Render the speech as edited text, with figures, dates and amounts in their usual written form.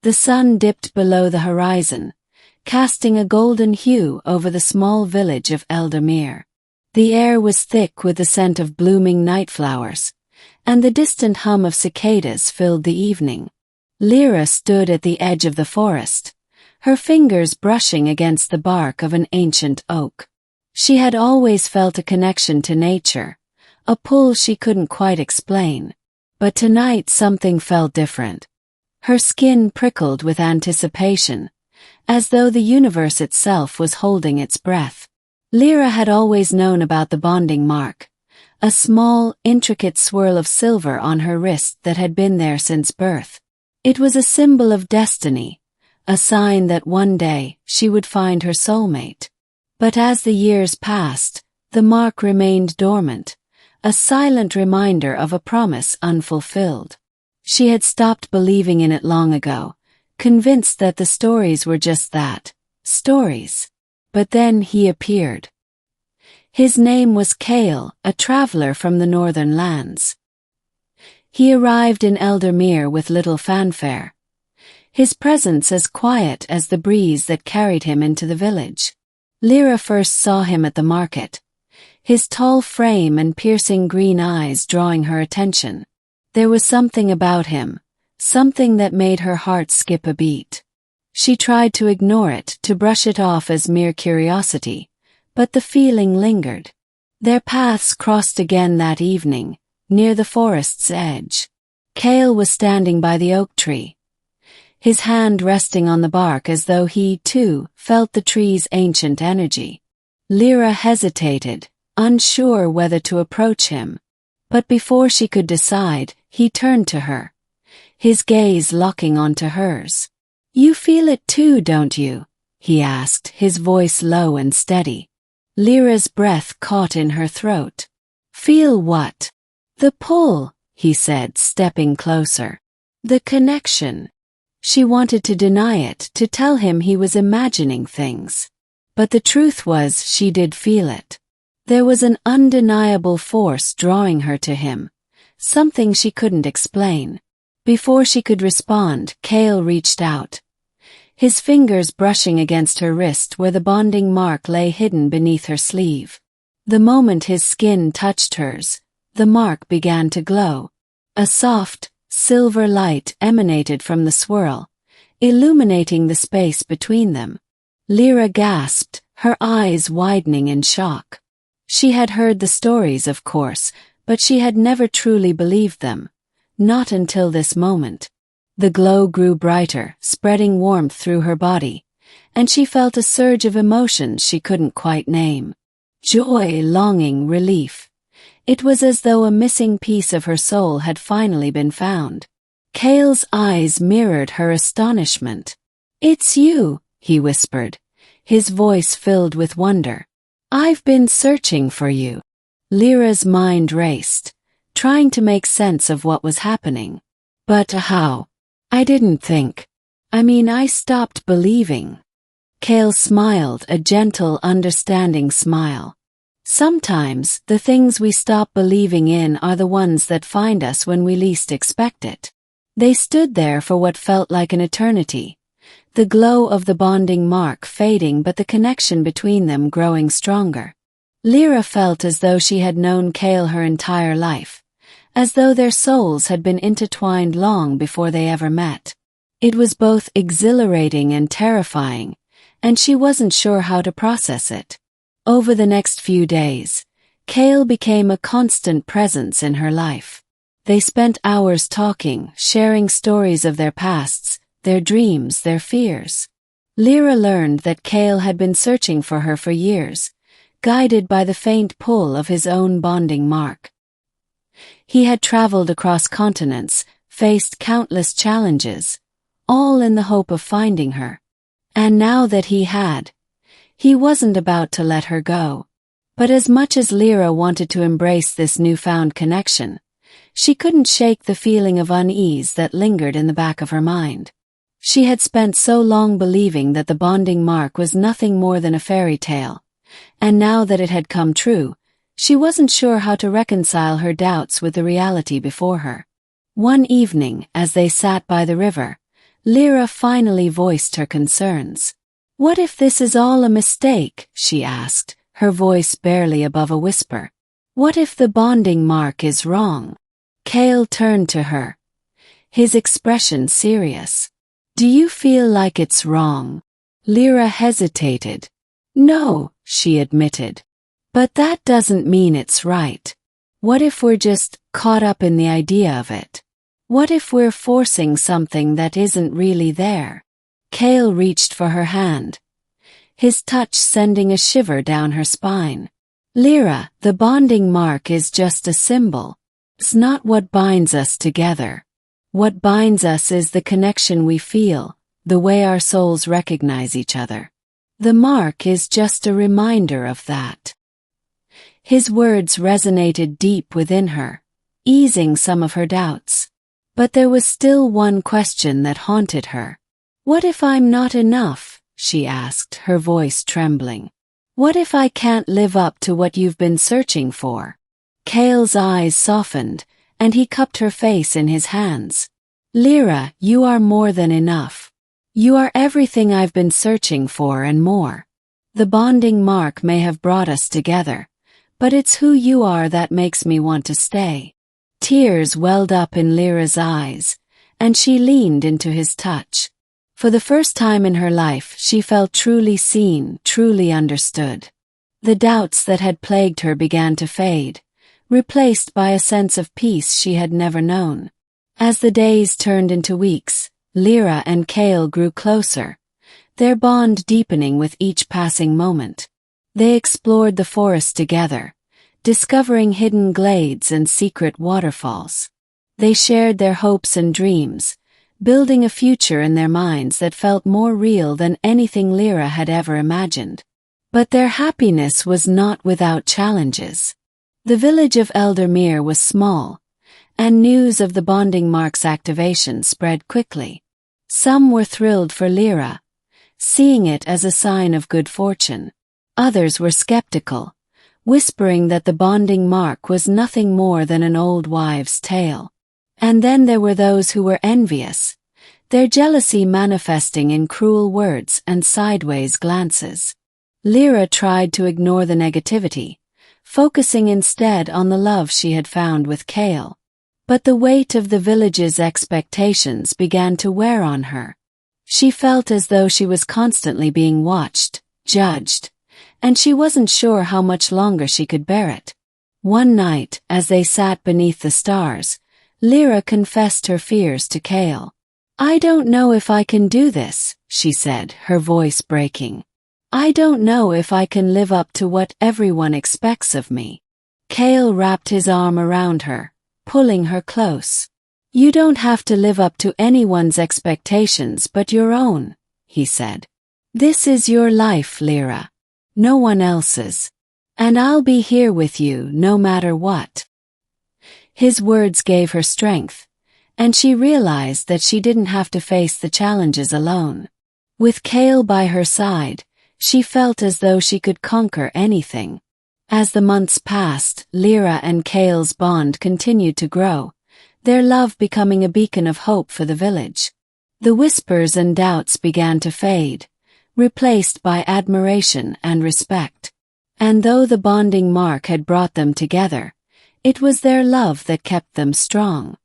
The sun dipped below the horizon, casting a golden hue over the small village of Eldermere. The air was thick with the scent of blooming night flowers, and the distant hum of cicadas filled the evening. Lira stood at the edge of the forest, her fingers brushing against the bark of an ancient oak. She had always felt a connection to nature, a pull she couldn't quite explain. But tonight something felt different. Her skin prickled with anticipation, as though the universe itself was holding its breath. Lira had always known about the bonding mark, a small, intricate swirl of silver on her wrist that had been there since birth. It was a symbol of destiny, a sign that one day she would find her soulmate. But as the years passed, the mark remained dormant, a silent reminder of a promise unfulfilled. She had stopped believing in it long ago, convinced that the stories were just that, stories. But then he appeared. His name was Kael, a traveler from the northern lands. He arrived in Eldermere with little fanfare, his presence as quiet as the breeze that carried him into the village. Lira first saw him at the market, his tall frame and piercing green eyes drawing her attention. There was something about him, something that made her heart skip a beat. She tried to ignore it, to brush it off as mere curiosity, but the feeling lingered. Their paths crossed again that evening, near the forest's edge. Kael was standing by the oak tree, his hand resting on the bark as though he, too, felt the tree's ancient energy. Lira hesitated, unsure whether to approach him. But before she could decide, he turned to her, his gaze locking onto hers. "You feel it too, don't you?" he asked, his voice low and steady. Lira's breath caught in her throat. "Feel what?" "The pull," he said, stepping closer. "The connection." She wanted to deny it, to tell him he was imagining things. But the truth was she did feel it. There was an undeniable force drawing her to him, something she couldn't explain. Before she could respond, Kael reached out, his fingers brushing against her wrist where the bonding mark lay hidden beneath her sleeve. The moment his skin touched hers, the mark began to glow. A soft, silver light emanated from the swirl, illuminating the space between them. Lira gasped, her eyes widening in shock. She had heard the stories, of course, but she had never truly believed them. Not until this moment. The glow grew brighter, spreading warmth through her body, and she felt a surge of emotions she couldn't quite name. Joy, longing, relief. It was as though a missing piece of her soul had finally been found. Kael's eyes mirrored her astonishment. "It's you," he whispered, his voice filled with wonder. "I've been searching for you." Lira's mind raced, trying to make sense of what was happening. "But how? I didn't think. I stopped believing." Kael smiled, a gentle, understanding smile. "Sometimes, the things we stop believing in are the ones that find us when we least expect it." They stood there for what felt like an eternity, the glow of the bonding mark fading but the connection between them growing stronger. Lira felt as though she had known Kael her entire life, as though their souls had been intertwined long before they ever met. It was both exhilarating and terrifying, and she wasn't sure how to process it. Over the next few days, Kael became a constant presence in her life. They spent hours talking, sharing stories of their pasts, their dreams, their fears. Lira learned that Kael had been searching for her for years, guided by the faint pull of his own bonding mark. He had traveled across continents, faced countless challenges, all in the hope of finding her. And now that he had, he wasn't about to let her go. But as much as Lira wanted to embrace this newfound connection, she couldn't shake the feeling of unease that lingered in the back of her mind. She had spent so long believing that the bonding mark was nothing more than a fairy tale, and now that it had come true, she wasn't sure how to reconcile her doubts with the reality before her. One evening, as they sat by the river, Lira finally voiced her concerns. "What if this is all a mistake?" she asked, her voice barely above a whisper. "What if the bonding mark is wrong?" Kael turned to her, his expression serious. "Do you feel like it's wrong?" Lira hesitated. "No," she admitted. "But that doesn't mean it's right. What if we're just caught up in the idea of it? What if we're forcing something that isn't really there?" Kael reached for her hand, his touch sending a shiver down her spine. "Lira, the bonding mark is just a symbol. It's not what binds us together. What binds us is the connection we feel, the way our souls recognize each other. The mark is just a reminder of that." His words resonated deep within her, easing some of her doubts. But there was still one question that haunted her. "What if I'm not enough?" she asked, her voice trembling. "What if I can't live up to what you've been searching for?" Kael's eyes softened, and he cupped her face in his hands. "Lira, you are more than enough. You are everything I've been searching for and more. The bonding mark may have brought us together, but it's who you are that makes me want to stay." Tears welled up in Lira's eyes, and she leaned into his touch. For the first time in her life, she felt truly seen, truly understood. The doubts that had plagued her began to fade, replaced by a sense of peace she had never known. As the days turned into weeks, Lira and Kael grew closer, their bond deepening with each passing moment. They explored the forest together, discovering hidden glades and secret waterfalls. They shared their hopes and dreams, building a future in their minds that felt more real than anything Lira had ever imagined. But their happiness was not without challenges. The village of Eldermere was small, and news of the bonding mark's activation spread quickly. Some were thrilled for Lira, seeing it as a sign of good fortune. Others were skeptical, whispering that the bonding mark was nothing more than an old wives' tale. And then there were those who were envious, their jealousy manifesting in cruel words and sideways glances. Lira tried to ignore the negativity, focusing instead on the love she had found with Kael. But the weight of the village's expectations began to wear on her. She felt as though she was constantly being watched, judged, and she wasn't sure how much longer she could bear it. One night, as they sat beneath the stars, Lira confessed her fears to Kael. "I don't know if I can do this," she said, her voice breaking. "I don't know if I can live up to what everyone expects of me." Kael wrapped his arm around her, pulling her close. "You don't have to live up to anyone's expectations but your own," he said. "This is your life, Lira. No one else's. And I'll be here with you no matter what." His words gave her strength, and she realized that she didn't have to face the challenges alone. With Kael by her side, she felt as though she could conquer anything. As the months passed, Lira and Kael's bond continued to grow, their love becoming a beacon of hope for the village. The whispers and doubts began to fade, replaced by admiration and respect. And though the bonding mark had brought them together, it was their love that kept them strong.